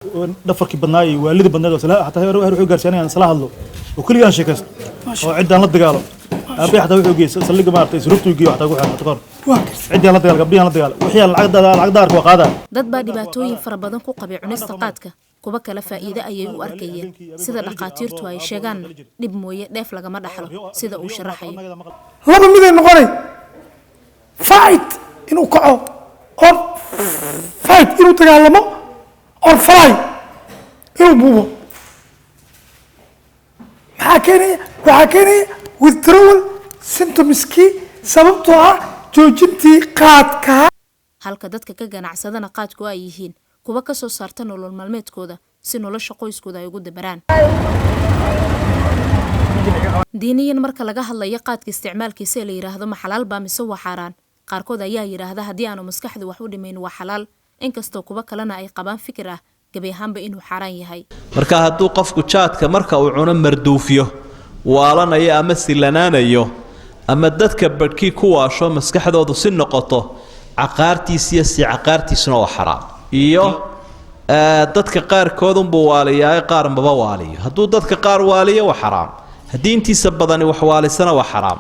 dhafarkii badnaay waalida badnayd oo salaa hataa wuxuu gaarsiinayaan salaah hadlo oo kaliya sheekaysto oo cidaan la dagaalo aabay hataa wuxuu geeyay saldhiga maartay surubtu geeyo hataa wuxuu hataa kor cidaan la dagaal gabdhiyan la dagaal wixii lacag daar ku qaada dad baa dhibaatooyin fara badan ku qabay cunista qaadka kuba kala faa'iido ayay u arkayeen sida dhaqaatiirtu ay sheegaan dib mooye dheef lagama dhaxlo sida uu sharaxay laba mid ay noqonay fight inuu kaco or fight inuu dagaalamo or fly inuu buubo waxaa keenaya withdrawal symptomskii sababtoo ah joojintii qaadka halka dadka ka ganacsadana qaadku ay yihiin kuwa ka soo saarta nolol maalmeedkooda si nolosha qoyskooda ay ugu dabaraan diiniyan marka laga hadlayo qaadka isticmaalkiisa la yiraahdo ma xalaal baa mise waa xaraan qaarkood ayaa yiraahda haddii aanu maskaxdu wax u dhimayn waa xalaal inkastoo kuwa kalena ay qabaan fikir ah gabi ahaanba inuu xaraan yahay marka hadduu qofku jaadka marka uu cuno marduufiyo waalanayo ama silanaanayo ama dadka badhkii ku waasho maskaxdoodu si noqoto caqaartiisiyo si caqaartiisuna waa xaraam iyo dadka qaarkood unbuu waaliyaa qaar maba waaliyo hadduu dadka qaar waaliyo waa xaraam haddii intiisa badani wax waalisana waa xaraam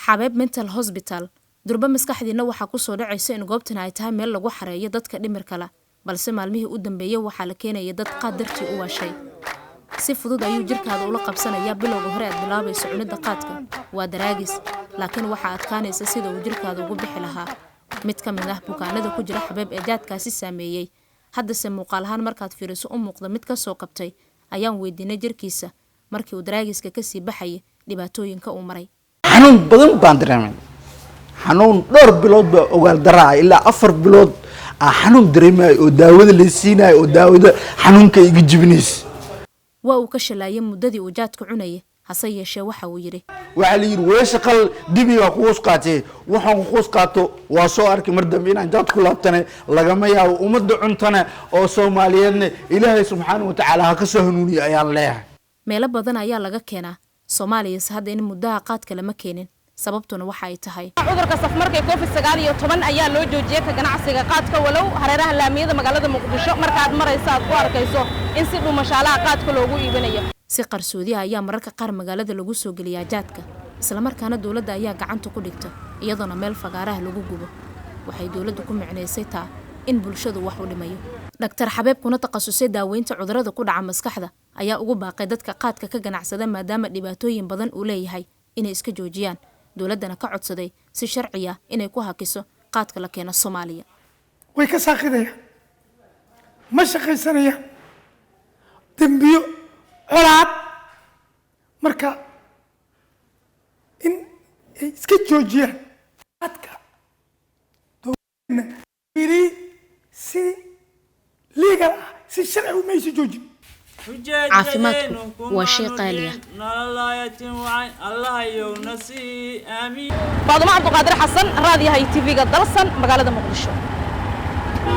xabeeb mental hospital durba maskaxdiina waxaa ku soo dhacaysa in goobtan ay tahay meel lagu xareeyo dadka dhimirka la balse maalmihii u dambeeyay waxaa la keenaya dad qaad dartii u waashay si fudud ayuu jirkaada ula qabsanayaa bilowga hore aad bilaabayso cunida qaadka waa daraagis laakiin waxaa adkaanaysa sida uu jirkaada ugu bixi lahaa mid ka mid ah bukaanada ku jira xabeeb ee jaadkaasi saameeyey haddase muuqaal ahaan markaad fiiriso u muuqda mid ka soo qabtay ayaan weydiinay jirkiisa markii uu daraagiska kasii baxayay dhibaatooyinka uu maray xanuun badan baan dareemay xanuun dhowr bilood baa ogaal daraa ilaa 4 bilood xanuun dareemay oo daawada la siinayo oo daawada xanuunka iga jibinaysa waa uu ka shalaayay muddadii uu jaadka cunayay hase yeeshee waxa uu yiri waxa la yiri weesha qal dibiga ku hoos qaatay waxaan ku hoos qaato waa soo arkay mar dambe inaan jaad ku laabtane lagama yaabo ummadda cuntana oo Soomaaliyeedna Ilaahay subxaanahu wa ta'ala ha ka soo hanuuniyo ayaan leeyahay meelo badan ayaa laga keenaa Soomaaliya hadda in muddaha qaadka lama keenin sababtuna waxa ay tahay cudurka safmarka COVID-19 ayaa loo joojiyay ka ganacsiga qaadka walow hareeraha laamiyada magaalada Muqdisho markaad marayso aad ku arkayso in si dhuumashaalaha qaadka loogu iibinayo si qarsoodi ayaa mararka qaar magaalada lagu soo geliyaa jaadka isla markaana dawladda ayaa gacanta ku dhigta iyadoo meel fagaaraha lagu gubo waxay dawladdu ku micnaysay taa in bulshadu wax u dhimayo Dr. Xabeeb kuna takhasusay daaweynta cudurrada ku dhaca maskaxda ayaa ugu baaqay dadka qaadka ka ganacsada maadaama dhibaatooyin badan uu leeyahay inay iska joojiyaan dawladdana ka codsaday si sharci ah inay ku hakiso qaadka la keeno Soomaaliya way ka saaqidayaan ma shaqaysanayaan dambiyo colaad marka in ay iska joojiyaan qaadka dawladna wili si legal ah si sharci u mayso joojin caafimaadku waa shay qaali ah Faadumo Cabdi Qaadir Xasan raadiyaha TV-ga dalsan magaalada Muqdisho